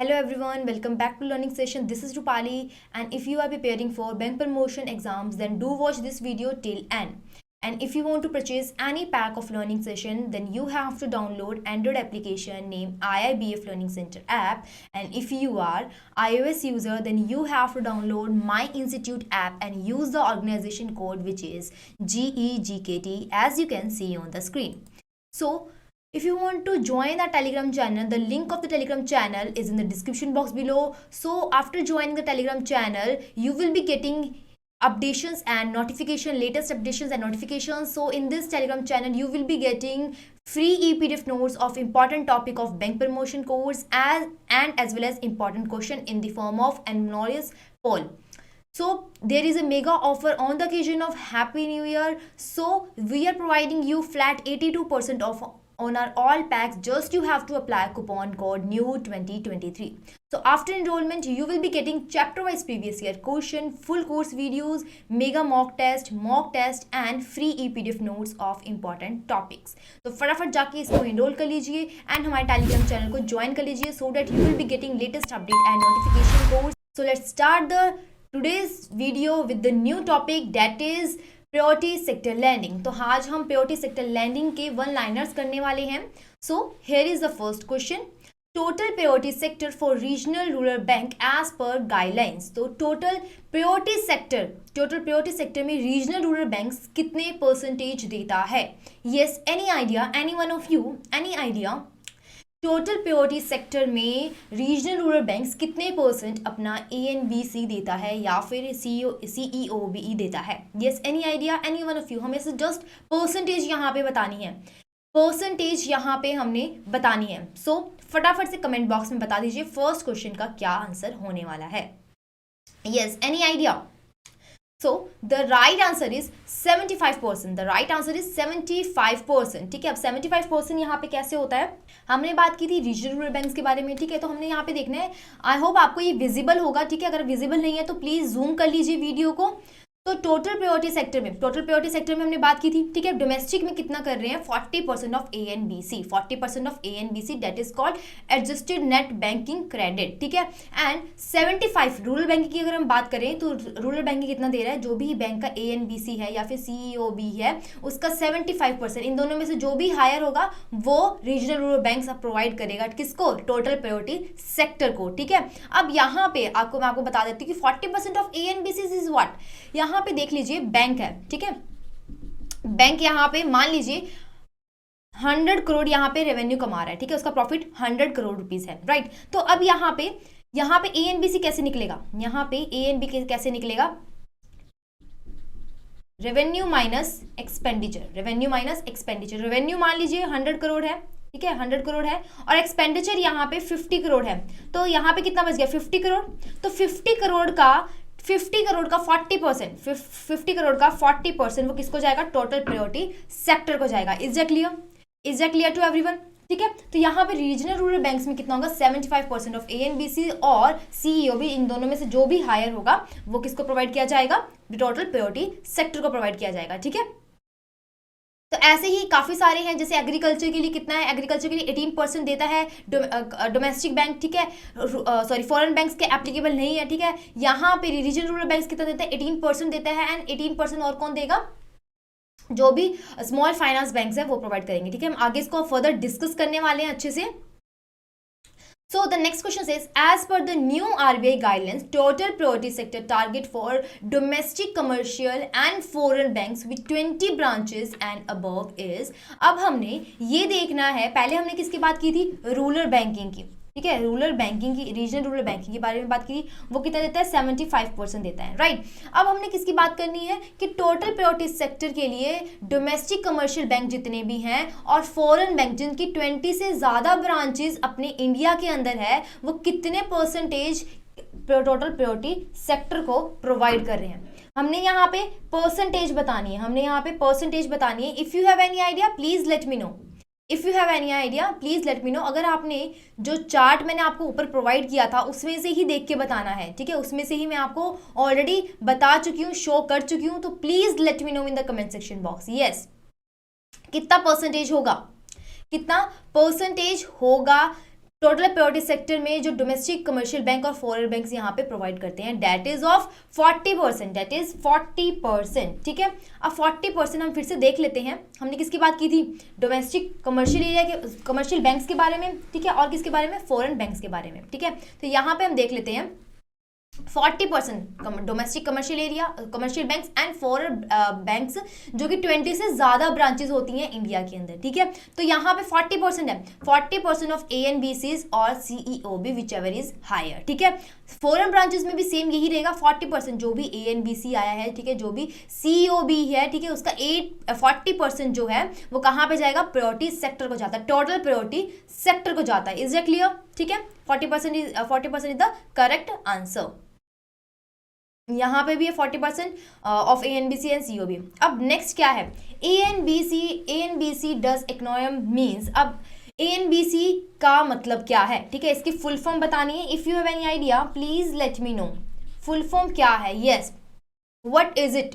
Hello everyone, welcome back to learning session. This is Rupali, and if you are preparing for bank promotion exams, then do watch this video till end. And if you want to purchase any pack of learning session, then you have to download Android application named IIBF Learning Center app. And if you are iOS user, then you have to download My Institute app and use the organization code, which is GEGKT, as you can see on the screen. So if you want to join our Telegram channel, the link of the Telegram channel is in the description box below. So after joining the Telegram channel, you will be getting updations and notification, latest updations and notifications. So in this Telegram channel, you will be getting free EPDF notes of important topic of bank promotion course as well as important question in the form of anonymous poll. So there is a mega offer on the occasion of Happy New Year. So we are providing you flat 82% off on our all packs. Just you have to apply coupon code new 2023. So after enrollment, you will be getting chapter wise previous year question, full course videos, mega mock test and free EPDF notes of important topics. तो फटाफट जाके इसको enroll कर लीजिए and हमारे Telegram channel को join कर लीजिए so that you will be getting latest update and notification course. So let's start the today's video with the new topic, that is priority sector lending. तो आज हम priority sector lending के one liners करने वाले हैं. So here is the first question. Total priority sector for regional rural bank as per guidelines. तो total priority sector में regional rural banks कितने परसेंटेज देता है? Yes, any idea, any one of you, any idea? Total priority sector में regional rural banks कितने percent अपना ANBC देता है या फिर CEOBE देता है? Yes, any idea, any one of you? हमें से जस्ट परसेंटेज यहाँ पे बतानी है. परसेंटेज यहाँ पे हमने बतानी है. सो फटाफट से कमेंट बॉक्स में बता दीजिए फर्स्ट क्वेश्चन का क्या आंसर होने वाला है. Yes, any idea? So the right answer is 75%. The right answer is 75%. ठीक है, अब 75% यहाँ पे कैसे होता है? हमने बात की थी रीजनल रूरल बैंक्स के बारे में. ठीक है, तो हमने यहाँ पे देखना है. आई होप आपको ये विजिबल होगा. ठीक है, अगर विजिबल नहीं है तो प्लीज जूम कर लीजिए वीडियो को. तो टोटल प्रायोरिटी सेक्टर में हमने बात की थी. ठीक है, डोमेस्टिक में कितना कर रहे हैं? 40% of ANBC. 40% of ANBC that is called adjusted net banking credit. ठीक है, एंड 75 रूरल बैंकिंग की अगर हम बात करें तो रूरल बैंकिंग कितना दे रहा है? जो भी बैंक का ANBC है या फिर CEOB है उसका 75%. इन दोनों में से जो भी हायर होगा वो रीजनल रूरल बैंक प्रोवाइड करेगा. किसको? टोटल प्रायोरिटी सेक्टर को. ठीक है, अब यहाँ पे मैं आपको बता देती हूँ कि 40% ऑफ ANBC इज व्हाट. यहाँ पे देख लीजिए बैंक है. ठीक है, बैंक यहाँ पे मान लीजिए 100 करोड़ यहाँ पे रेवेन्यू कमा रहा है. ठीक है, उसका प्रॉफिट 100 करोड़ रुपीस है. राइट, तो अब यहाँ पे ANBC कैसे निकलेगा? यहाँ पे ANBC कैसे निकलेगा? Revenue minus expenditure. रेवेन्यू मान लीजिए 100 करोड़ है. ठीक है, 100 करोड़ है और एक्सपेंडिचर यहाँ पे 50 करोड़ है. तो यहाँ पे कितना बच गया? 50 करोड़. तो 50 करोड़ का 40%, 50 करोड़ का 40% वो किसको जाएगा? टोटल प्रायोरिटी सेक्टर को जाएगा. Is that clear to everyone? ठीक है, तो यहाँ पे रीजनल रूरल बैंक्स में कितना होगा? 75% ऑफ ANBC और CEOB, इन दोनों में से जो भी हायर होगा वो किसको प्रोवाइड किया जाएगा? टोटल प्रायोरिटी सेक्टर को प्रोवाइड किया जाएगा. ठीक है, तो ऐसे ही काफ़ी सारे हैं. जैसे एग्रीकल्चर के लिए कितना है? एग्रीकल्चर के लिए 18% देता है डोमेस्टिक बैंक. ठीक है, सॉरी फॉरेन बैंक्स के एप्लीकेबल नहीं है. ठीक है, यहाँ पे रीजनल रूरल बैंक्स कितना देता है? 18% देता है. एंड 18% और कौन देगा? जो भी स्मॉल फाइनेंस बैंक्स है वो प्रोवाइड करेंगे. ठीक है, हम आगे इसको फर्दर डिस्कस करने वाले हैं अच्छे से. So the next question says, as per the new RBI guidelines, total priority sector target for domestic, commercial and foreign banks with 20 branches and above is. अब हमने ये देखना है, पहले हमने किसकी बात की थी? रूरल बैंकिंग की. ठीक है, रूरल बैंकिंग की, रीजनल रूरल बैंकिंग के बारे में बात की. वो कितना देता है? 75% देता है. राइट, अब हमने किसकी बात करनी है कि टोटल प्रायोरिटी सेक्टर के लिए डोमेस्टिक कमर्शियल बैंक जितने भी हैं और फॉरेन बैंक जिनकी 20 से ज़्यादा ब्रांचेस अपने इंडिया के अंदर है वो कितने परसेंटेज टोटल प्रायोरिटी सेक्टर को प्रोवाइड कर रहे हैं. हमने यहाँ पे परसेंटेज बतानी है. If you have any idea please let me no. अगर आपने जो चार्ट मैंने आपको ऊपर प्रोवाइड किया था उसमें से ही देख के बताना है. ठीक है, उसमें से ही मैं आपको ऑलरेडी बता चुकी हूँ, शो कर चुकी हूँ. तो please let me know in the comment section box. Yes, कितना परसेंटेज होगा? टोटल प्रायोरिटी सेक्टर में जो डोमेस्टिक कमर्शियल बैंक और फॉरेन बैंक्स यहाँ पे प्रोवाइड करते हैं that is of 40%, that is 40%, ठीक है। अब 40% हम फिर से देख लेते हैं, हमने किसकी बात की थी, डोमेस्टिक कमर्शियल एरिया के कमर्शियल बैंक्स के बारे में, ठीक है, और किसके बारे में, फॉरेन बैंक्स के बारे में, ठीक है। तो यहाँ पे हम देख लेते हैं 40% domestic commercial area commercial banks and foreign banks जो कि 20 से ज़्यादा ब्रांचेस होती हैं इंडिया के अंदर, ठीक है। तो यहाँ पे 40% है, 40% ऑफ ANBCs और CEOB whichever is higher, ठीक है। फॉरेन ब्रांचेस में भी सेम यही रहेगा, 40% जो भी ANBC आया है, ठीक है, जो भी CEOB है, ठीक है, उसका 40% जो है वो कहाँ पे जाएगा, प्रायोरिटी सेक्टर को जाता है, टोटल प्रायोरिटी सेक्टर को जाता है। इज इट क्लियर, ठीक है। 40% इज द करेक्ट आंसर। यहाँ पे भी है 40% ऑफ ANBC एंड COB। अब नेक्स्ट क्या है, ANBC डज एक्नोनिम मीन्स। अब ANBC का मतलब क्या है, ठीक है, इसकी फुल फॉर्म बतानी है। If you have any idea please let me no, full form क्या है, यस, व्हाट इज इट,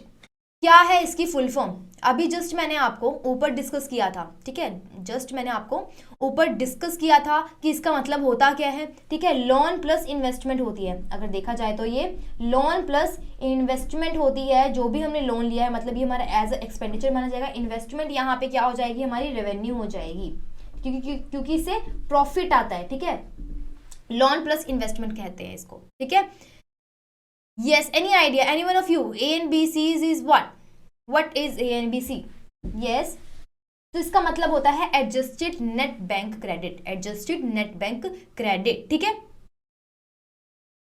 क्या है इसकी फुल फॉर्म। अभी जस्ट मैंने आपको ऊपर डिस्कस किया था, ठीक है, जस्ट मैंने आपको ऊपर डिस्कस किया था कि इसका मतलब होता क्या है, ठीक है, लोन प्लस इन्वेस्टमेंट होती है। अगर देखा जाए तो ये लोन प्लस इन्वेस्टमेंट होती है, जो भी हमने लोन लिया है मतलब ये हमारा एज अ एक्सपेंडिचर माना जाएगा, इन्वेस्टमेंट यहाँ पे क्या हो जाएगी, हमारी रेवेन्यू हो जाएगी, क्योंकि इससे प्रॉफिट आता है, ठीक है, लोन प्लस इन्वेस्टमेंट कहते हैं इसको, ठीक है। Yes, any idea? Any one of you? ANBCs is what? What is ANBC? Yes. तो इसका मतलब होता है adjusted net bank credit, adjusted net bank credit, ठीक है,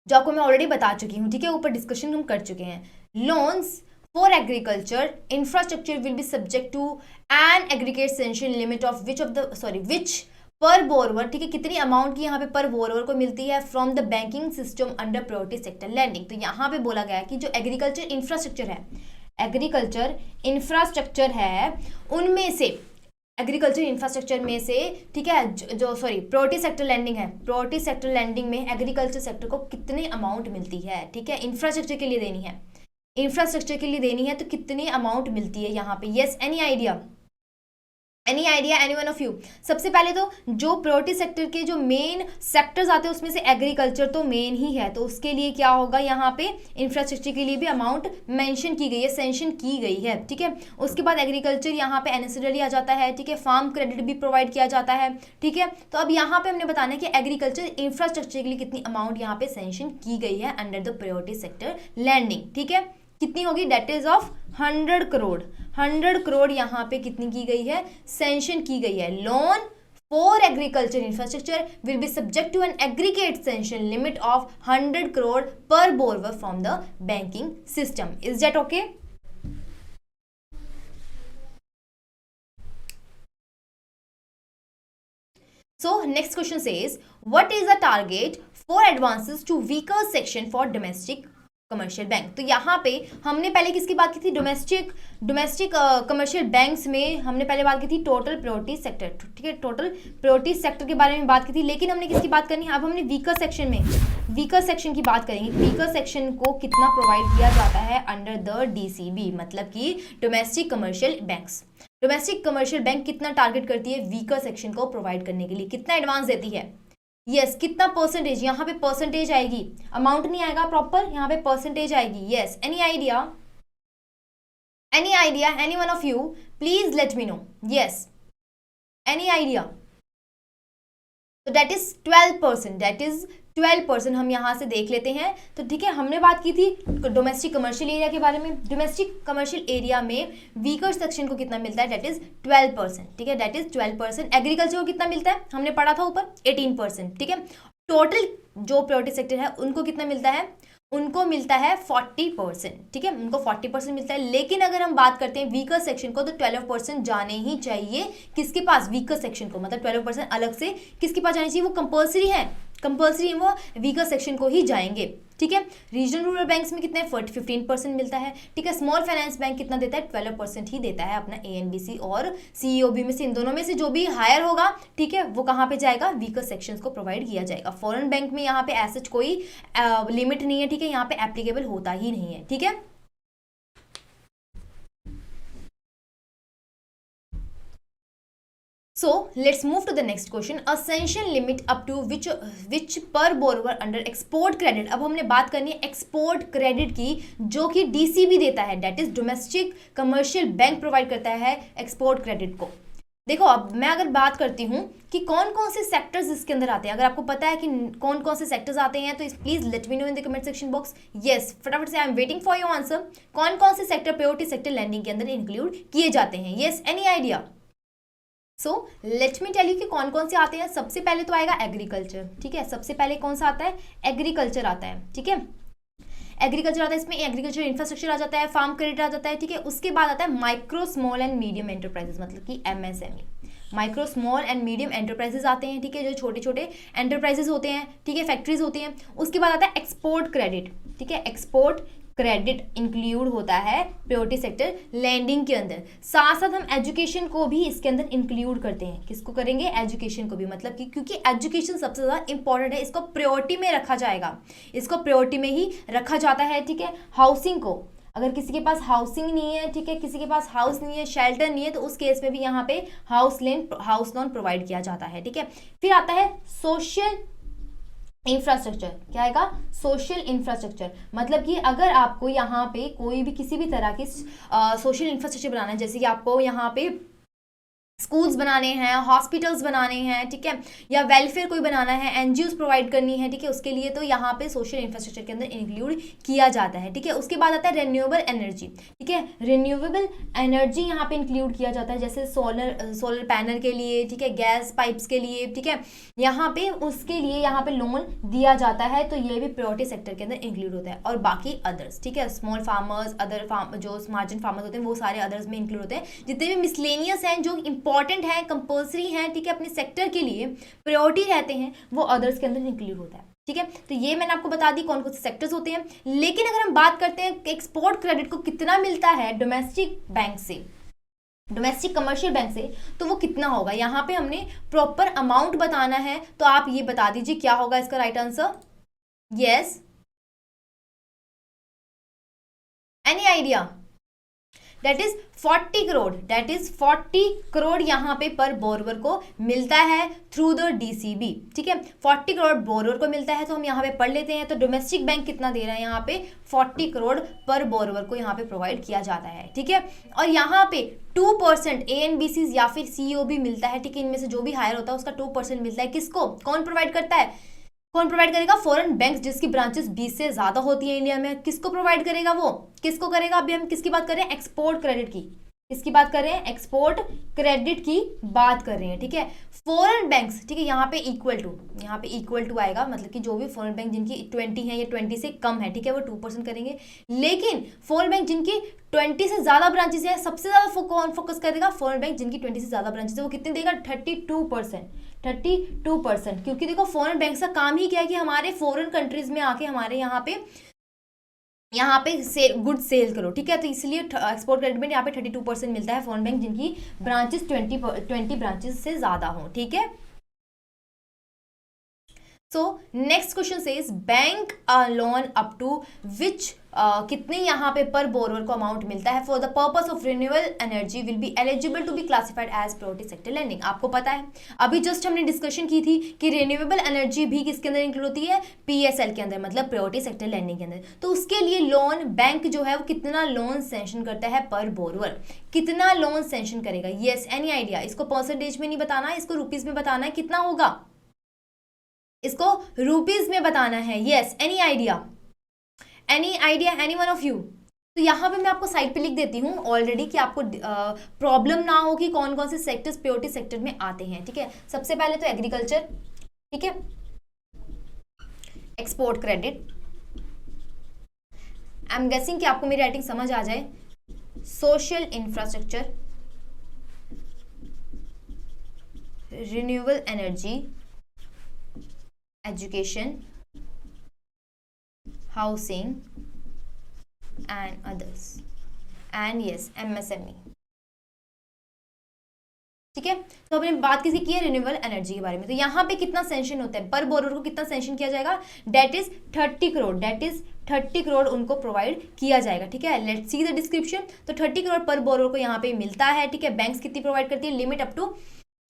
जो आपको मैं ऑलरेडी बता चुकी हूँ, ठीक है, ऊपर डिस्कशन हम कर चुके हैं। Loans for agriculture infrastructure will be subject to an aggregate sanction limit of which per borrower, ठीक है, कितनी अमाउंट की यहाँ पे पर बोरवर को मिलती है from the banking system under priority sector lending. तो यहाँ पे बोला गया है कि जो एग्रीकल्चर इंफ्रास्ट्रक्चर है, एग्रीकल्चर इंफ्रास्ट्रक्चर है उनमें से, एग्रीकल्चर इंफ्रास्ट्रक्चर में से, ठीक है, जो प्रायोरिटी सेक्टर लैंडिंग है, प्रायोरिटी सेक्टर लैंडिंग में एग्रीकल्चर सेक्टर को कितनी अमाउंट मिलती है, ठीक है, इंफ्रास्ट्रक्चर के लिए देनी है, इंफ्रास्ट्रक्चर के लिए देनी है, तो कितनी अमाउंट मिलती है यहाँ पे, yes, any idea, any idea, any one of you. सबसे पहले तो जो प्रायोरिटी सेक्टर के जो मेन सेक्टर्स आते हैं उसमें से एग्रीकल्चर तो मेन ही है, तो उसके लिए क्या होगा, यहाँ पे इंफ्रास्ट्रक्चर के लिए भी अमाउंट मेंशन की गई है, सेंशन की गई है, ठीक है। उसके बाद एग्रीकल्चर यहाँ पे एनेसिडरी आ जाता है, ठीक है, फार्म क्रेडिट भी प्रोवाइड किया जाता है, ठीक है। तो अब यहाँ पे हमने बताना है कि एग्रीकल्चर इंफ्रास्ट्रक्चर के लिए कितनी अमाउंट यहाँ पे सेंशन की गई है under the priority sector lending, ठीक है, कितनी होगी, that is of 100 crore, 100 crore यहाँ पे कितनी की गई है, सेंशन की गई है। Loan for agriculture infrastructure will be subject to an aggregate sanction limit of 100 crore per borrower from the banking system. Is that okay? So next question says, what is the target for advances to weaker section for domestic commercial bank? तो यहाँ पे हमने पहले किसकी बात की थी, domestic commercial banks में हमने पहले बात की थी टोटल प्रायोरिटी सेक्टर, ठीक है, टोटल प्रायोरिटी सेक्टर के बारे में बात की थी, लेकिन हमने किसकी बात करनी है, अब हमने वीकर सेक्शन की बात करेंगे। वीकर सेक्शन को कितना प्रोवाइड किया जाता है अंडर द DCB, मतलब कि domestic commercial banks. Domestic commercial bank कितना टारगेट करती है वीकर सेक्शन को प्रोवाइड करने के लिए, कितना एडवांस देती है, यस, कितना परसेंटेज, यहाँ पे परसेंटेज आएगी, अमाउंट नहीं आएगा प्रॉपर, यहाँ पे परसेंटेज आएगी, yes, any idea, any one of you please let me no, yes, any idea. तो डेट इज 12%, डेट इज 12% हम यहाँ से देख लेते हैं। तो ठीक है, हमने बात की थी डोमेस्टिक कमर्शियल एरिया के बारे में। डोमेस्टिक कमर्शियल एरिया में वीकर सेक्शन को कितना मिलता है, डेट इज 12%, ठीक है, डेट इज 12%। एग्रीकल्चर को कितना मिलता है, हमने पढ़ा था ऊपर 18%, ठीक है। टोटल जो प्रायोरिटी सेक्टर है उनको कितना मिलता है, उनको मिलता है 40%, ठीक है, उनको 40% मिलता है। लेकिन अगर हम बात करते हैं वीकर सेक्शन को, तो 12% जाने ही चाहिए किसके पास, वीकर सेक्शन को, मतलब 12% अलग से किसके पास जानी चाहिए, वो कंपल्सरी है, वो वीकर सेक्शन को ही जाएंगे, ठीक है। रीजनल रूरल बैंक्स में कितना है, 15% मिलता है, ठीक है। स्मॉल फाइनेंस बैंक कितना देता है, 12% ही देता है अपना ANBC और CEOB में से, इन दोनों में से जो भी हायर होगा, ठीक है, वो कहाँ पे जाएगा, वीकर सेक्शंस को प्रोवाइड किया जाएगा। फॉरेन बैंक में यहाँ पे ऐसा कोई लिमिट नहीं है, ठीक है, यहाँ पे एप्लीकेबल होता ही नहीं है, ठीक है। So let's move to the next question. A sanction limit up to which per borrower under export credit. अब हमने बात करनी है एक्सपोर्ट क्रेडिट की, जो कि डीसीबी देता है, that is domestic commercial bank provide करता है एक्सपोर्ट क्रेडिट को। देखो अब मैं अगर बात करती हूँ कि कौन कौन से सेक्टर्स इसके अंदर आते हैं, अगर आपको पता है कि कौन कौन से सेक्टर्स आते हैं तो please let me know in the comment section box. Yes, फटाफट से आई am waiting for your answer. कौन कौन से सेक्टर प्रायोरिटी सेक्टर लैंडिंग के अंदर इंक्लूड किए जाते हैं? Yes, any idea? So let me tell you कि कौन कौन से आते हैं। सबसे पहले तो आएगा एग्रीकल्चर, ठीक है। सबसे पहले कौन सा आता है? एग्रीकल्चर आता है, ठीक है। एग्रीकल्चर आता है, इसमें एग्रीकल्चर इंफ्रास्ट्रक्चर आ जाता है, फार्म क्रेडिट आ जाता है, ठीक है। उसके बाद आता है micro small and medium enterprises, मतलब कि MSME. Micro small and medium enterprises आते हैं, ठीक है, जो छोटे छोटे एंटरप्राइजेस होते हैं, ठीक है, फैक्ट्रीज होती हैं। उसके बाद आता है एक्सपोर्ट क्रेडिट, ठीक है। एक्सपोर्ट क्रेडिट इंक्लूड होता है प्रायोरिटी सेक्टर लैंडिंग के अंदर। साथ साथ हम एजुकेशन को भी इसके अंदर इंक्लूड करते हैं। किसको करेंगे? एजुकेशन को भी, मतलब कि क्योंकि एजुकेशन सबसे ज़्यादा इंपॉर्टेंट है, इसको प्रायोरिटी में रखा जाएगा, इसको प्रायोरिटी में ही रखा जाता है, ठीक है। हाउसिंग को, अगर किसी के पास हाउसिंग नहीं है, ठीक है, किसी के पास हाउस नहीं है, शेल्टर नहीं है, तो उस केस में भी यहाँ पे हाउस लोन प्रोवाइड किया जाता है, ठीक है। फिर आता है सोशल इंफ्रास्ट्रक्चर। क्या आएगा? सोशल इंफ्रास्ट्रक्चर, मतलब कि अगर आपको यहाँ पे कोई भी किसी भी तरह की सोशल इंफ्रास्ट्रक्चर बनाना है, जैसे कि आपको यहाँ पे स्कूल्स बनाने हैं, हॉस्पिटल्स बनाने हैं, ठीक है, या वेलफेयर कोई बनाना है, एनजीओज प्रोवाइड करनी है, ठीक है, उसके लिए तो यहाँ पे सोशल इंफ्रास्ट्रक्चर के अंदर इंक्लूड किया जाता है, ठीक है। उसके बाद आता है रिन्यूएबल एनर्जी, ठीक है। रिन्यूएबल एनर्जी यहाँ पे इंक्लूड किया जाता है, जैसे सोलर पैनल के लिए, ठीक है, गैस पाइप्स के लिए, ठीक है, यहाँ पे उसके लिए यहाँ पे लोन दिया जाता है, तो ये भी प्रायोरिटी सेक्टर के अंदर इंक्लूड होता है। और बाकी अदर्स, ठीक है, स्मॉल फार्मर्स, अदर जो मार्जिन फार्मर्स होते हैं, वो सारे अदर्स में इंक्लूड होते हैं। जितने भी मिसलेनियस हैं, जो इंपॉर्टेंट है, कंपल्सरी है, ठीक है, अपने सेक्टर के लिए प्रायोरिटी रहते हैं, वो अदर्स के अंदर इंक्लूड होता है, ठीक है। तो ये मैंने आपको बता दी कौन कौन से सेक्टर्स होते हैं। लेकिन अगर हम बात करते हैं कि एक्सपोर्ट क्रेडिट को कितना मिलता है डोमेस्टिक बैंक से, डोमेस्टिक कमर्शियल बैंक से, तो वो कितना होगा, यहाँ पे हमने प्रॉपर अमाउंट बताना है। तो आप ये बता दीजिए क्या होगा इसका right answer? Yes, any idea? That is 40 crore, that is 40 crore यहाँ पे पर बोरवर को मिलता है थ्रू द डीसीबी, ठीक है। 40 करोड़ बोरवर को मिलता है, तो हम यहाँ पे पढ़ लेते हैं। तो डोमेस्टिक बैंक कितना दे रहा है यहाँ पे? 40 करोड़ पर बोरवर को यहाँ पे प्रोवाइड किया जाता है, ठीक है। और यहाँ पे 2% एएनबीसी या फिर सीईओ भी मिलता है, ठीक है। इनमें से जो भी हायर होता है उसका 2% मिलता है। किसको? कौन प्रोवाइड करता है? कौन प्रोवाइड करेगा? फॉरेन बैंक्स, जिसकी ब्रांचेस 20 से ज्यादा होती है इंडिया में। किसको प्रोवाइड करेगा? वो किसको करेगा? अभी हम किसकी बात कर रहे हैं? एक्सपोर्ट क्रेडिट की। किसकी बात कर रहे हैं? एक्सपोर्ट क्रेडिट की बात कर रहे हैं, ठीक है। फॉरेन बैंक्स, ठीक है, यहाँ पे इक्वल टू आएगा, मतलब कि जो भी फॉरेन बैंक जिनकी 20 है या 20 से कम है, ठीक है, वो 2% करेंगे। लेकिन फॉरेन बैंक जिनकी 20 से ज्यादा ब्रांचेस है, सबसे ज्यादा कौन फोकस करेगा? फॉरेन बैंक जिनकी 20 से ज्यादा ब्रांचेस है, वो कितने देगा? 32%। क्योंकि देखो फॉरेन बैंक का काम ही क्या है कि हमारे फॉरेन कंट्रीज में आके हमारे यहाँ पे गुड सेल करो, ठीक है। तो इसलिए एक्सपोर्ट क्रेडिट में यहाँ पे 32% मिलता है फॉरेन बैंक जिनकी ब्रांचेस 20 ब्रांचेस से ज्यादा हो, ठीक है। So next question says bank loan up to which कितने यहाँ पे पर बोरोवर को अमाउंट मिलता है for the purpose of renewable energy will be eligible to be classified as priority sector lending. आपको पता है अभी जस्ट हमने डिस्कशन की थी कि रिन्यूएबल एनर्जी भी किसके अंदर इंक्लूड होती है? पीएसएल के अंदर, मतलब प्रायोरिटी सेक्टर लैंडिंग के अंदर। तो उसके लिए लोन बैंक जो है वो कितना लोन सैंक्शन करता है पर बोरोवर? कितना लोन सैंक्शन करेगा? Yes, any idea? इसको परसेंटेज में नहीं बताना है, इसको रुपीज में बताना है। कितना होगा? इसको रुपीज में बताना है। Yes, any idea? Any one of you? तो यहाँ पे मैं आपको साइड पे लिख देती हूँ ऑलरेडी कि आपको प्रॉब्लम ना हो कि कौन कौन से सेक्टर्स प्रायोरिटी सेक्टर में आते हैं, ठीक है। सबसे पहले तो एग्रीकल्चर, ठीक है, export credit, I am guessing कि आपको मेरी राइटिंग समझ आ जाए, social infrastructure, renewable energy, education, housing and others, and yes MSME, ठीक है। तो हमने बात किसी की है रिन्यूएबल एनर्जी के बारे में। तो यहाँ पे कितना सेंशन होता है पर बोरोवर को? कितना सेंशन किया जाएगा? That is 30 crore, that is 30 crore उनको प्रोवाइड किया जाएगा, ठीक है। Let's see the description. तो 30 करोड़ पर बोरोवर को यहाँ पे मिलता है, ठीक है। बैंक्स कितनी प्रोवाइड करती है? Limit up to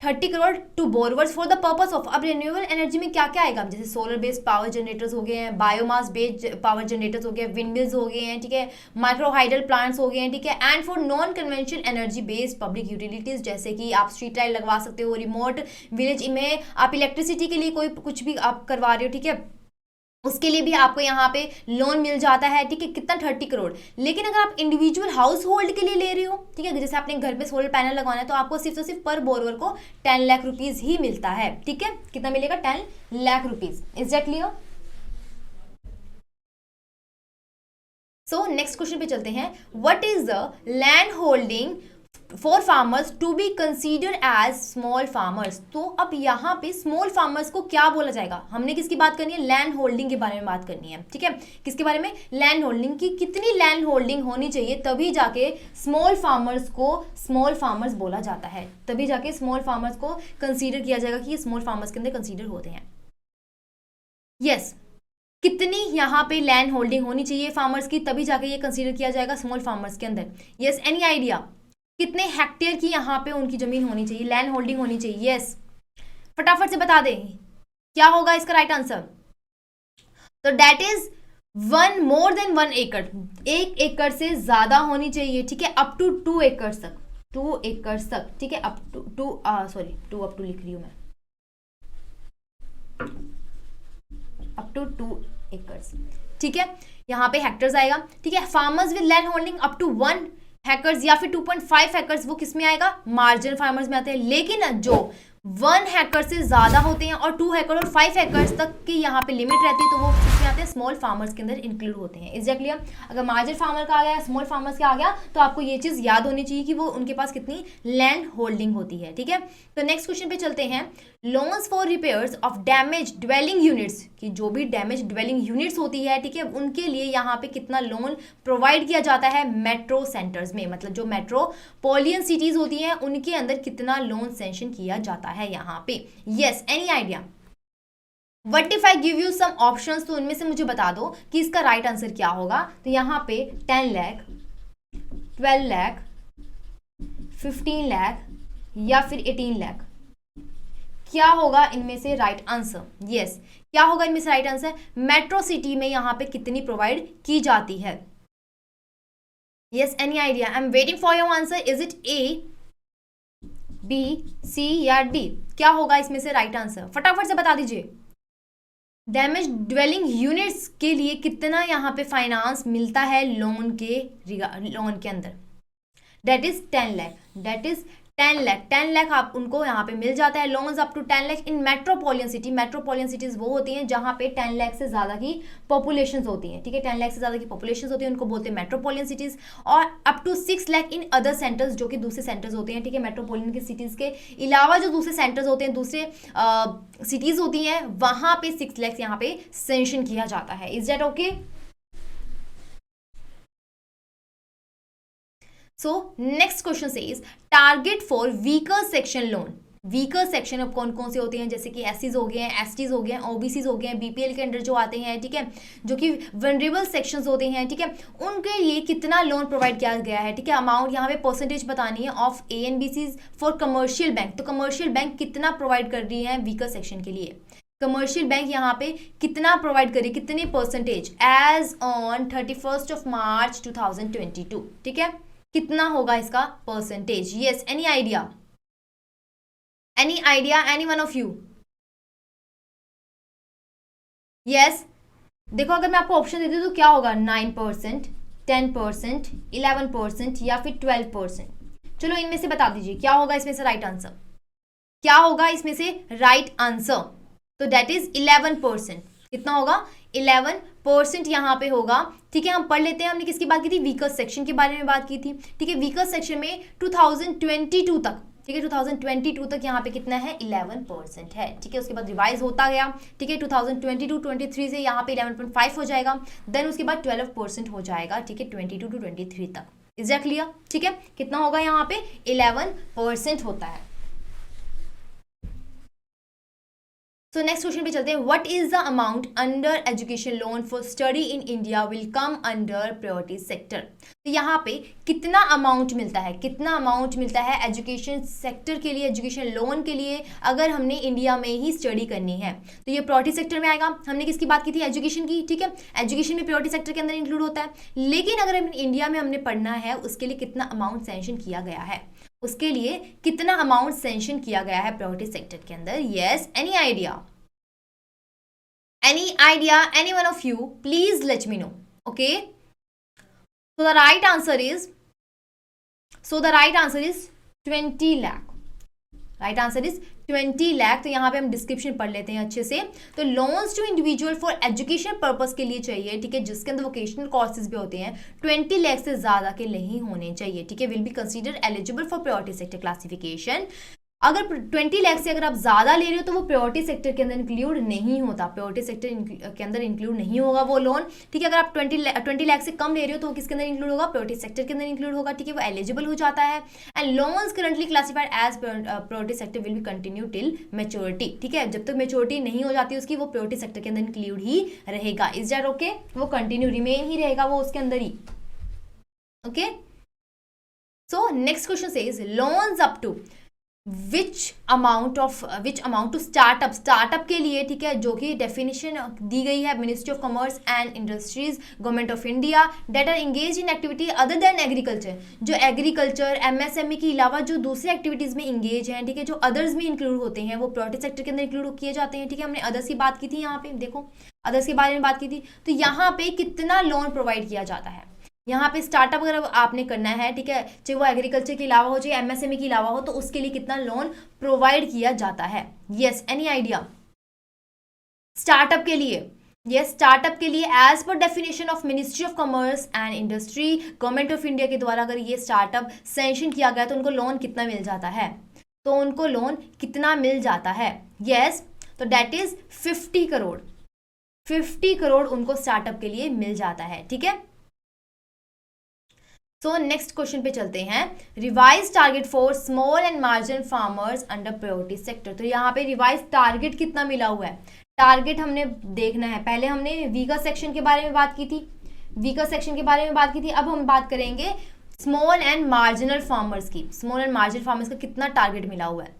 30 crore to borrowers for the purpose of, अब रिन्यूएबल एनर्जी में क्या क्या आएगा, जैसे सोलर बेस्ड पावर जनरेटर्स हो गए हैं, बायोमास बेस्ड पावर जनरेटर्स हो गए, विंड मिल्स हो गए हैं, ठीक है, माइक्रो हाइडल प्लांट्स हो गए हैं, ठीक है, and for non conventional energy based public utilities, जैसे कि आप स्ट्रीट लाइट लगवा सकते हो, रिमोट विलेज में आप इलेक्ट्रिसिटी के लिए कोई कुछ भी आप करवा रहे हो, ठीक है, उसके लिए भी आपको यहाँ पे लोन मिल जाता है, ठीक है, कितना 30 करोड़। लेकिन अगर आप इंडिविजुअल हाउस होल्ड के लिए ले रहे हो, ठीक है, जैसे आपने घर पे सोलर पैनल लगवाना है, तो आपको सिर्फ तो सिर्फ पर बोरवर को 10 लाख रुपीज ही मिलता है, ठीक है, कितना मिलेगा, 10 lakh rupees. Is that clear? So next question पे चलते हैं, what is the land holding for farmers to be consider as small farmers. तो अब यहाँ पे स्मॉल फार्मर्स को क्या बोला जाएगा, हमने किसकी बात करनी है, लैंड होल्डिंग के बारे में बात करनी है, ठीक है, किसके बारे में, लैंड होल्डिंग की, कितनी लैंड होल्डिंग होनी चाहिए तभी जाके स्मॉल फार्मर्स को स्मॉल फार्मर्स बोला जाता है, तभी जाके स्मॉल फार्मर्स को कंसीडर किया जाएगा कि ये स्मॉल फार्मर्स के अंदर कंसीडर होते हैं। यस, कितनी यहाँ पे लैंड होल्डिंग होनी चाहिए फार्मर्स की, तभी जाके ये कंसीडर किया जाएगा स्मॉल फार्मर्स के अंदर। यस, एनी आइडिया कितने हेक्टेयर की यहाँ पे उनकी जमीन होनी चाहिए, लैंड होल्डिंग होनी चाहिए? यस, फटाफट से बता दें क्या होगा इसका राइट आंसर। तो डेट इज 1 मोर देन 1 एकड़, 1 एकड़ से ज्यादा होनी चाहिए, ठीक है, अप टू 2 एकड़ तक, 2 एकड़ तक, ठीक है, अप टू 2 अप टू लिख रही हूं मैं, अप टू 2 एकर्स, ठीक है, यहाँ पे हेक्टर्स आएगा, ठीक है, farmers with land holding up to 1 hectares या फिर 2.5 हैकर्स, वो किस में आएगा, मार्जिनल फार्मर्स में आते हैं। लेकिन जो 1 हैकर से ज्यादा होते हैं और 2 हैकर और 5 हैकर्स तक की यहाँ पे लिमिट रहती है, तो वो किसमें आते हैं, स्मॉल फार्मर्स के अंदर इंक्लूड होते हैं। Is that clear? अगर मार्जिनल फार्मर का आ गया, स्मॉल फार्मर्स का आ गया, तो आपको ये चीज याद होनी चाहिए कि वो उनके पास कितनी लैंड होल्डिंग होती है, ठीक है। तो नेक्स्ट क्वेश्चन पे चलते हैं, loans for repairs of damage dwelling units, की जो भी डैमेज ड्वेलिंग यूनिट्स होती है, ठीक है, उनके लिए यहाँ पे कितना लोन प्रोवाइड किया जाता है मेट्रो सेंटर्स में, मतलब जो मेट्रोपॉलियन सिटीज होती हैं उनके अंदर कितना लोन सैंक्शन किया जाता है यहाँ पे। Yes, any idea? What if I give you some options, तो उनमें से मुझे बता दो कि इसका राइट आंसर क्या होगा। तो यहाँ पे 10 लाख, 12 लाख, 15 लाख या फिर 18 लाख, क्या होगा इनमें से राइट आंसर? यस, क्या होगा इनमें से राइट आंसर? मेट्रो सिटी में यहाँ पे कितनी प्रोवाइड की जाती है? Yes, any idea? I am waiting for your answer. Is it A, B, C या डी? क्या होगा इसमें से राइट आंसर? फटाफट से बता दीजिए। डैमेज ड्वेलिंग यूनिट्स के लिए कितना यहाँ पे फाइनेंस मिलता है लोन के अंदर? That is 10 lakh, that is 10 lakh, 10 lakh आप उनको यहाँ पे मिल जाता है loans up to 10 lakh in metropolitan city. Metropolitan cities वो होती हैं जहाँ पे 10 लाख से ज़्यादा की पॉपुलेशन होती हैं, ठीक है, 10 लाख से ज़्यादा की पॉपुलेशन होती है, उनको बोलते हैं मेट्रोपॉलियन सिटीज़। और up to 6 lakh in other centres, जो कि दूसरे सेंटर्स होते हैं, ठीक है, मेट्रोपॉलियन की सिटीज़ के अलावा जो दूसरे सेंटर्स होते हैं, दूसरे सिटीज़ होती हैं, वहाँ पे 6 लाख यहाँ पे सेंक्शन किया जाता है। Is that okay? So next question says target for weaker section loan। Weaker section अब कौन कौन से होते हैं, जैसे कि एससीज हो गए हैं, एसटीज हो गए हैं, ओबीसीज हो गए हैं, बीपीएल के अंडर जो आते हैं, ठीक है, जो कि वनरेबल सेक्शंस होते हैं, ठीक है, उनके लिए कितना लोन प्रोवाइड किया गया है, ठीक है। अमाउंट यहाँ पे परसेंटेज बतानी है ऑफ एएनबीसीज फॉर कमर्शियल बैंक। तो कमर्शियल बैंक कितना प्रोवाइड कर रही है वीकर सेक्शन के लिए? कमर्शियल बैंक यहाँ पे कितना प्रोवाइड करी, कितने परसेंटेज एज ऑन 31 मार्च 2022, ठीक है, कितना होगा इसका percentage? Yes, any idea? Any idea? Any one of you? Yes, देखो अगर मैं आपको ऑप्शन देती हूँ तो क्या होगा, 9%, 10%, 11% या फिर 12%। चलो इनमें से बता दीजिए क्या होगा इसमें से राइट आंसर, क्या होगा इसमें से राइट आंसर? तो दैट इज 11%। कितना होगा? 11% यहाँ पे होगा, ठीक है। हम पढ़ लेते हैं, हमने किसकी बात की थी, वीकर सेक्शन के बारे में बात की थी, ठीक है। वीकर सेक्शन में 2022 तक, ठीक है, 2022 तक यहाँ पे कितना है, 11% है, ठीक है। उसके बाद रिवाइज होता गया, ठीक है, 2022-23 से यहाँ पे 11.5 हो जाएगा, देन उसके बाद 12% हो जाएगा, ठीक है, 22 to 23 तक। Is that clear? ठीक है, कितना होगा यहाँ पे, 11% होता है। सो नेक्स्ट क्वेश्चन पे चलते हैं. What is the amount under education loan for study in India will come under priority sector. तो यहाँ पे कितना अमाउंट मिलता है, कितना अमाउंट मिलता है एजुकेशन सेक्टर के लिए, एजुकेशन लोन के लिए, अगर हमने इंडिया में ही स्टडी करनी है. तो ये प्रायोरिटी सेक्टर में आएगा. हमने किसकी बात की थी, एजुकेशन की. ठीक है, एजुकेशन में प्रायोरिटी सेक्टर के अंदर इंक्लूड होता है. लेकिन अगर हम इंडिया में हमने पढ़ना है, उसके लिए कितना अमाउंट सैंक्शन किया गया है, उसके लिए कितना अमाउंट सैंक्शन किया गया है प्रायोरिटी सेक्टर के अंदर. Yes, any idea, any one of you, please let me know. Okay, so the right answer is 20 lakh. Right answer is 20 lakh. तो यहाँ पे हम डिस्क्रिप्शन पढ़ लेते हैं अच्छे से. तो loans to individual for education purpose के लिए चाहिए. ठीक है, जिसके अंदर वोकेशनल कोर्सेज भी होते हैं, 20 लाख से ज्यादा के नहीं होने चाहिए. ठीक है, will be consider eligible for priority sector classification. अगर 20 लाख से अगर आप ज़्यादा ले रहे हो तो वो प्रायोरिटी सेक्टर के अंदर इंक्लूड नहीं होता, प्रायोरिटी सेक्टर के अंदर इंक्लूड नहीं होगा वो लोन. ठीक है, अगर आप 20 लाख से कम ले रहे हो तो वो किसके अंदर इंक्लूड होगा, प्रायोरिटी सेक्टर के अंदर इंक्लूड होगा. ठीक है, वो एलिजिबल हो जाता है. And loans currently classified as priority sector will be continue till maturity. ठीक है, जब तक मेच्योरिटी नहीं हो जाती उसकी, वो प्रायोरिटी सेक्टर के अंदर इंक्लूड ही रहेगा. इज दैट ओके, वो कंटिन्यू रिमेन ही रहेगा वो उसके अंदर ही. Okay, so next question says loans up to which amount to startup के लिए. ठीक है, जो कि डेफिनेशन दी गई है ministry of commerce and industries, government of India, that are engage in activity other than agriculture. जो एग्रीकल्चर एमएसएमई के अलावा जो दूसरी एक्टिविटीज में इंगेज हैं, ठीक है, जो अदर्स में इंक्लूड होते हैं, वो प्रायोरिटी सेक्टर के अंदर इंक्लूड किए जाते हैं. ठीक है, हमने अदर्स की बात की थी, यहाँ पे देखो अदर्स के बारे में बात की थी. तो यहाँ पे कितना लोन प्रोवाइड किया जाता है, यहाँ पे स्टार्टअप अगर आपने करना है, ठीक है, चाहे वो एग्रीकल्चर के अलावा हो, चाहे एमएसएमई के अलावा हो, तो उसके लिए कितना लोन प्रोवाइड किया जाता है. यस, एनी आइडिया, स्टार्टअप के लिए. यस, स्टार्टअप के लिए as per definition of ministry of commerce and industry, government of India के द्वारा अगर ये स्टार्टअप सैंक्शन किया गया तो उनको लोन कितना मिल जाता है, तो उनको लोन कितना मिल जाता है. यस, तो डेट इज 50 करोड़. 50 करोड़ उनको स्टार्टअप के लिए मिल जाता है. ठीक है, सो नेक्स्ट क्वेश्चन पे चलते हैं. Revise target for small and marginal farmers under priority sector. तो यहाँ पे रिवाइज टारगेट कितना मिला हुआ है, टारगेट हमने देखना है. पहले हमने वीकर सेक्शन के बारे में बात की थी, अब हम बात करेंगे स्मॉल एंड मार्जिनल फार्मर्स की. स्मॉल एंड मार्जिनल फार्मर्स का कितना टारगेट मिला हुआ है,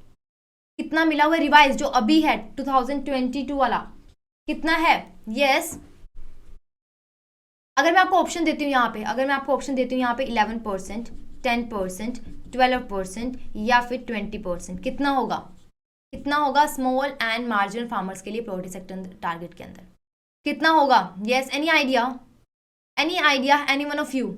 कितना मिला हुआ है रिवाइज जो अभी है 2022 वाला कितना है. यस, अगर मैं आपको ऑप्शन देती हूँ यहाँ पे, 11%, 10%, 12% या फिर 20%, कितना होगा स्मॉल एंड मार्जिनल फार्मर्स के लिए प्रायोरिटी सेक्टर टारगेट के अंदर कितना होगा. Yes, any idea, any one of you.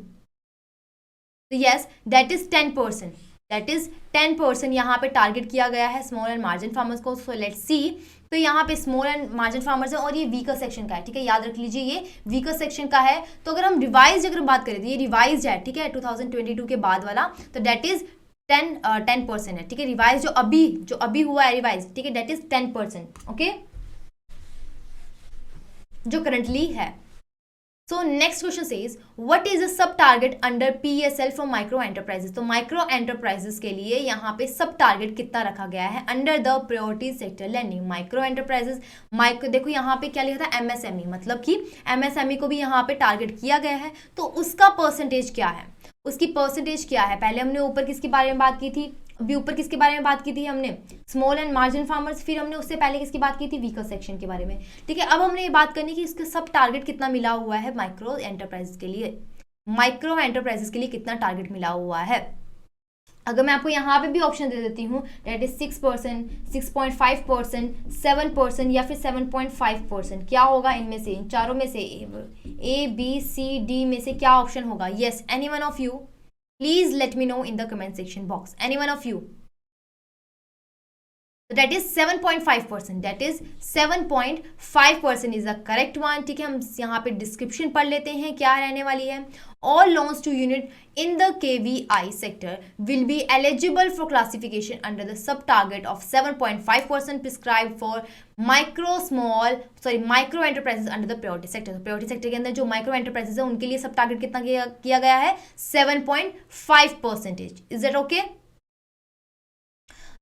Yes, that is 10%, यहाँ पे टारगेट किया गया है स्मॉल एंड मार्जिन फार्मर्स को. So let's see. तो यहाँ पे स्मॉल एंड मार्जिन फार्मर्स है और ये वीकर सेक्शन का है. ठीक है, याद रख लीजिए ये वीकर सेक्शन का है. तो अगर हम रिवाइज अगर बात करें तो ये रिवाइज है. ठीक है, 2022 के बाद वाला, तो डेट इज 10% है. ठीक है, रिवाइज जो अभी हुआ है रिवाइज, ठीक है, डेट इज 10%. ओके, जो करंटली है. So next question says what is a sub target under PSL for micro enterprises. तो माइक्रो एंटरप्राइजेस के लिए यहाँ पे सब टारगेट कितना रखा गया है under the priority sector lending. Micro enterprises, देखो यहाँ पे क्या लिखा था MSME, मतलब कि MSME को भी यहाँ पे टारगेट किया गया है. तो उसका परसेंटेज क्या है, पहले हमने ऊपर किसके बारे में बात की थी, हमने स्मॉल एंड मार्जिन फार्मर्स. फिर हमने उससे पहले किसकी बात की थी, वीकर सेक्शन के बारे में. ठीक है, अब हमने ये बात करनी कि इसके सब टारगेट कितना मिला हुआ है माइक्रो एंटरप्राइजेस के लिए कितना टारगेट मिला हुआ है. अगर मैं आपको यहाँ पे भी ऑप्शन दे देती हूँ, डेट इज 6%, 6.5%, 7% या फिर 7.5%, क्या होगा इनमें से, इन चारों में से ABCD में से क्या ऑप्शन होगा. Yes, any one of you, please let me know in the comment section box. Any one of you. So that is 7.5%. 7.5% is the correct one. ठीक है, हम यहाँ पे डिस्क्रिप्शन पढ़ लेते हैं क्या रहने वाली है. All loans to unit in the KVI sector will be eligible for classification under the sub target of 7.5% prescribed for micro enterprises under the priority sector. तो priority sector के अंदर जो micro enterprises है उनके लिए सब टारगेट कितना किया गया है, 7.5%. Is that okay?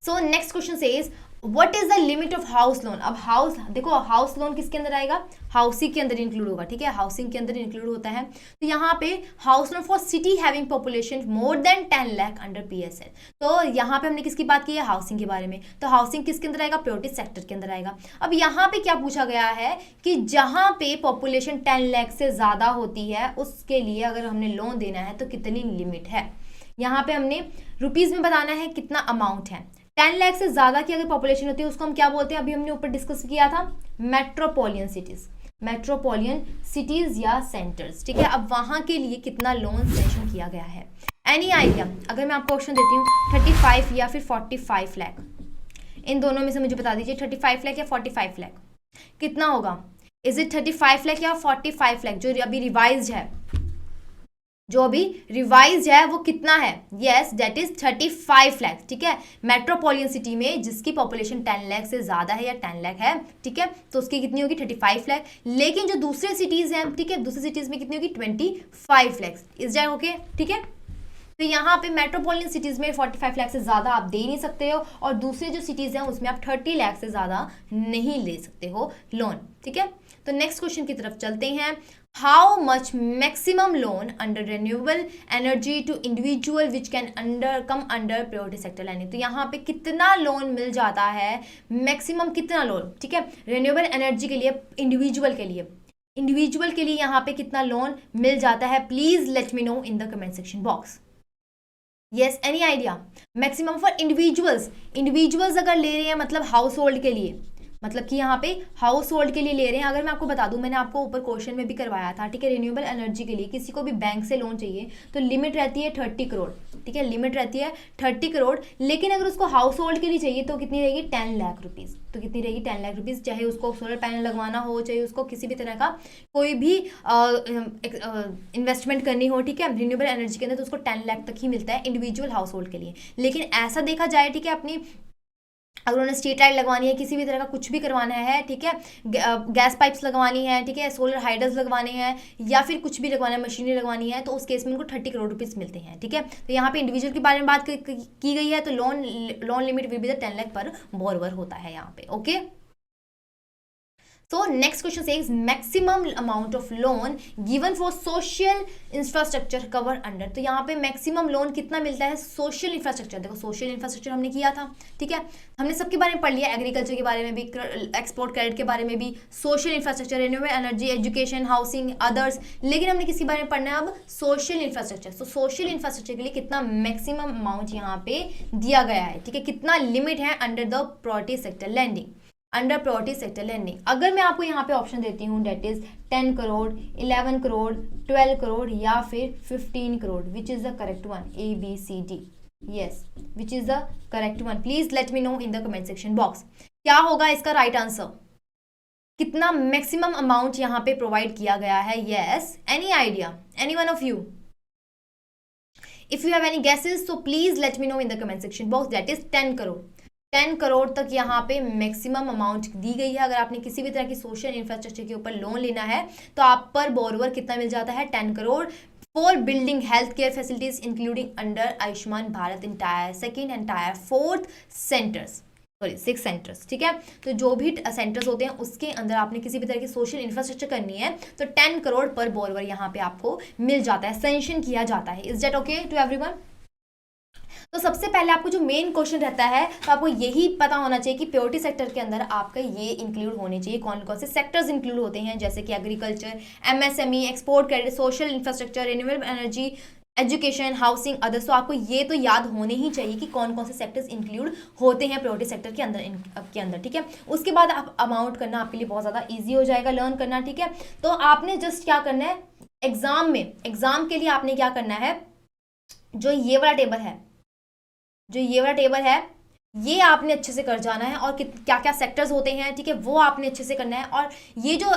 So next question says what is the limit of house loan. अब हाउस देखो, हाउस लोन किसके अंदर आएगा, हाउसिंग के अंदर इंक्लूड होगा, ठीक है, हाउसिंग के अंदर इंक्लूड होता है। तो यहाँ पे house loan for city having population more than 10 lakh under PSL। तो यहाँ पे हमने किसकी बात की है, हाउसिंग के बारे में। तो हाउसिंग किसके अंदर आएगा, प्रायोरिटी सेक्टर के अंदर आएगा। अब यहाँ पे क्या पूछा गया है कि जहाँ पे पॉपुलेशन 10 लाख से ज्यादा होती है उसके लिए अगर हमने लोन देना है तो कितनी लिमिट है। यहाँ पे हमने रुपीज में बताना है कितना अमाउंट है। 10 लाख से ज्यादा की अगर पॉपुलेशन होती है उसको हम क्या बोलते हैं, अभी हमने ऊपर डिस्कस किया था, मेट्रोपोलियन सिटीज, मेट्रोपोलियन सिटीज या सेंटर्स, ठीक है। अब वहां के लिए कितना लोन सेंक्शन किया गया है, एनी आइडिया। अगर मैं आपको ऑप्शन देती हूँ 35 या फिर 45 लाख, इन दोनों में से मुझे बता दीजिए 35 लाख या 45 लाख कितना होगा। इज इट 35 लाख या 45 लाख, जो अभी रिवाइज है, जो अभी रिवाइज है वो कितना है, यस दैट इज 35 लाख, ठीक है। मेट्रोपोलियन सिटी में जिसकी पॉपुलेशन 10 लाख से ज्यादा है या 10 लाख है, ठीक है, तो उसकी कितनी होगी 35 लाख। लेकिन जो दूसरे सिटीज हैं, ठीक है, दूसरी सिटीज में कितनी होगी 25 लाख। इज दैट ओके, ठीक है। तो यहाँ पे मेट्रोपोलियन सिटीज में 45 लाख से ज्यादा आप दे नहीं सकते हो, और दूसरे जो सिटीज हैं उसमें आप 30 लाख से ज्यादा नहीं ले सकते हो लोन, ठीक है। तो नेक्स्ट क्वेश्चन की तरफ चलते हैं। How much maximum loan under renewable energy to individual which can come under priority sector lending. तो यहाँ पे कितना लोन मिल जाता है, मैक्सिमम कितना लोन, ठीक है, रिन्यूएबल एनर्जी के लिए, इंडिविजुअल के लिए, इंडिविजुअल के लिए यहाँ पे कितना लोन मिल जाता है, please let me know in the comment section box. Yes, any idea. Maximum for individuals, individuals अगर ले रहे हैं मतलब हाउस होल्ड के लिए, मतलब कि यहाँ पे हाउस होल्ड के लिए ले रहे हैं। अगर मैं आपको बता दूं, मैंने आपको ऊपर क्वेश्चन में भी करवाया था, ठीक है, रिन्यूएबल एनर्जी के लिए किसी को भी बैंक से लोन चाहिए तो लिमिट रहती है 30 करोड़, ठीक है, लिमिट रहती है 30 करोड़। लेकिन अगर उसको हाउस होल्ड के लिए चाहिए तो कितनी रहेगी, 10 लाख रुपीज़। तो कितनी रहेगी, 10 लाख रुपीज़, चाहे उसको सोलर पैनल लगवाना हो, चाहे उसको किसी भी तरह का कोई भी इन्वेस्टमेंट करनी हो, ठीक है, रिन्यूएबल एनर्जी के अंदर, तो उसको 10 लाख तक ही मिलता है इंडिविजुअल हाउस होल्ड के लिए। लेकिन ऐसा देखा जाए, ठीक है, अपनी अगर उन्हें स्ट्रीट लाइट लगवानी है, किसी भी तरह का कुछ भी करवाना है, ठीक है, गैस पाइप्स लगवानी है, ठीक है, सोलर हाइडर्स लगवाने हैं, या फिर कुछ भी लगवाना है, मशीनरी लगवानी है, तो उस केस में उनको 30 करोड़ रुपीज़ मिलते हैं, ठीक है। तो यहाँ पे इंडिविजुअल के बारे में बात की गई है, तो loan limit will be the 10 lakh पर बोरोवर होता है यहाँ पे, okay. So next question says maximum amount of loan given for social infrastructure cover under। तो यहाँ पे मैक्सिमम लोन कितना मिलता है सोशल इंफ्रास्ट्रक्चर। देखो सोशल इंफ्रास्ट्रक्चर हमने किया था, ठीक है, हमने सबके बारे में पढ़ लिया, एग्रीकल्चर के बारे में भी, एक्सपोर्ट क्रेडिट के बारे में भी, social infrastructure, renewable energy, education, housing, others. लेकिन हमने किसके बारे में पढ़ना है अब, सोशल इंफ्रास्ट्रक्चर। तो सोशल इंफ्रास्ट्रक्चर के लिए कितना मैक्सिमम अमाउंट यहाँ पे दिया गया है, ठीक है, कितना लिमिट है under the priority sector landing, under priority sector landing. अगर मैं आपको यहाँ पे ऑप्शन देती हूँ डेट इज 10 करोड़, 11 करोड़, 12 करोड़ या फिर 15 crore, which is the correct one, ABCD, yes, which is the correct one, please let me know in the comment section box. क्या होगा इसका राइट आंसर, कितना मैक्सिमम अमाउंट यहाँ पे प्रोवाइड किया गया है, yes, any idea, any one of you. If you have any guesses so please let me know in the comment section box. That is 10 crore, 10 crore तक यहाँ पे मैक्सिमम अमाउंट दी गई है। अगर आपने किसी भी तरह की सोशल इंफ्रास्ट्रक्चर के ऊपर लोन लेना है तो आप पर बोरोवर कितना मिल जाता है, 10 crore for building health care facilities including under Ayushman Bharat in tyre 2nd and tyre 4th centres, sorry 6 centres, ठीक है। तो जो भी सेंटर्स होते हैं उसके अंदर आपने किसी भी तरह की सोशल इंफ्रास्ट्रक्चर करनी है तो 10 करोड़ पर बोरोवर यहाँ पे आपको मिल जाता है, सैंक्शन किया जाता है। Is that okay to everyone? तो सबसे पहले आपको जो मेन क्वेश्चन रहता है तो आपको यही पता होना चाहिए कि प्रायोरिटी सेक्टर के अंदर आपका ये इंक्लूड होने चाहिए, कौन कौन से सेक्टर्स इंक्लूड होते हैं, जैसे कि agriculture, MSME, export credit, social infrastructure, renewable energy, education, housing, others. तो आपको ये तो याद होने ही चाहिए कि कौन कौन से सेक्टर्स इंक्लूड होते हैं प्रायोरिटी सेक्टर के अंदर, ठीक है। उसके बाद आप अमाउंट करना आपके लिए बहुत ज़्यादा ईजी हो जाएगा, लर्न करना, ठीक है। तो आपने जस्ट क्या करना है, एग्जाम के लिए आपने क्या करना है, जो ये वाला टेबल है ये आपने अच्छे से कर जाना है, और क्या क्या सेक्टर्स होते हैं, ठीक है, वो आपने अच्छे से करना है। और ये जो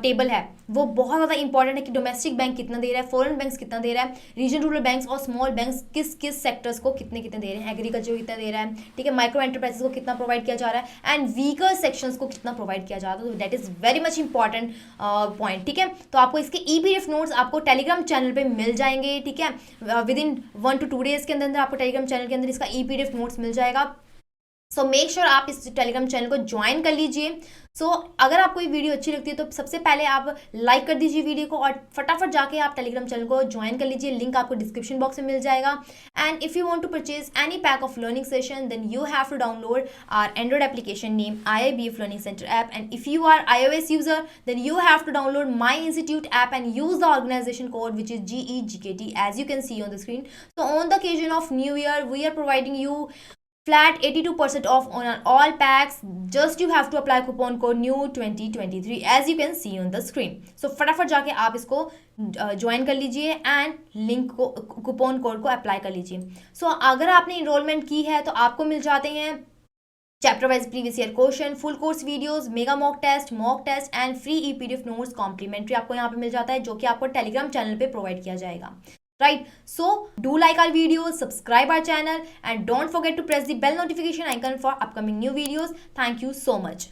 टेबल है वो बहुत ज़्यादा इंपॉर्टेंट है कि डोमेस्टिक बैंक कितना दे रहा है, फॉरेन बैंक्स कितना दे रहा है, रीजन रूरल बैंक्स और स्मॉल बैंक्स किस किस सेक्टर्स को कितने कितने दे रहे हैं, एग्रीकल्चर को कितना दे रहा है, ठीक है, माइक्रो एंटरप्राइजेस को कितना प्रोवाइड किया जा रहा है, एंड वीकर सेक्शंस को कितना प्रोवाइड किया जा रहा है। तो that is very much important point, ठीक है। तो आपको इसके EPDF नोट्स आपको टेलीग्राम चैनल पर मिल जाएंगे, ठीक है, विद इन 1 to 2 days के अंदर आपको टेलीग्राम चैनल के अंदर इसका EPDF नोट्स मिल जाएगा। सो मेक श्योर आप इस टेलीग्राम चैनल को ज्वाइन कर लीजिए। सो अगर आपको ये वीडियो अच्छी लगती है तो सबसे पहले आप लाइक कर दीजिए वीडियो को और फटाफट जाके आप टेलीग्राम चैनल को ज्वाइन कर लीजिए। लिंक आपको डिस्क्रिप्शन बॉक्स में मिल जाएगा। And if you want to purchase any pack of learning session then you have to download our Android application name IIBF Learning Center app. And if you are iOS user then you have to download My Institute app and use the organization code which is GEGKT as you can see on the screen. So on the occasion of New Year we are providing you flat 82% off on all packs. Just you have to apply coupon code new 2023 as you can see on the screen. So फटाफट जाके आप इसको join कर लीजिए and link को coupon code को apply कर लीजिए। सो अगर आपने इनरोलमेंट की है तो आपको मिल जाते हैं chapter wise previous year question, full course videos, mega mock test and free PDF notes complimentary आपको यहाँ पे मिल जाता है, जो कि आपको टेलीग्राम चैनल पे प्रोवाइड किया जाएगा। Right, so do like our videos, subscribe our channel and don't forget to press the bell notification icon for upcoming new videos. Thank you so much.